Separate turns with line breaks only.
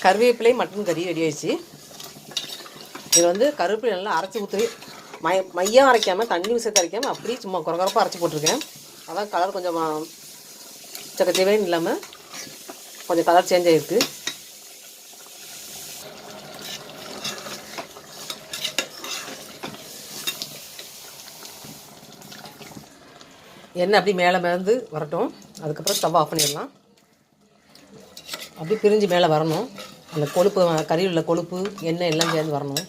கருவேப்பிலை மட்டன் கறி ரெடி ஆயிடுச்சு. இதில் வந்து கருவேப்பிலை நல்லா அரைச்சி ஊற்றி மையம் அரைக்காமல் தண்ணி விஷயத்தை அரைக்காமல் அப்படியே சும்மா குறகுறப்பாக அரைச்சி போட்டிருக்கேன். அதான் கலர் கொஞ்சம் தேவையும் இல்லாமல் கொஞ்சம் கலர் சேஞ்ச் ஆகிருக்கு. எண்ணெய் அப்படி மேலே மேந்து வரட்டும். அதுக்கப்புறம் ஸ்டவ் ஆஃப் பண்ணிடலாம். அப்படி பிரிஞ்சு மேலே வரணும். அந்த கொழுப்பு கறியில் உள்ள கொழுப்பு எண்ணெய் எல்லாம் சேர்ந்து வரணும்.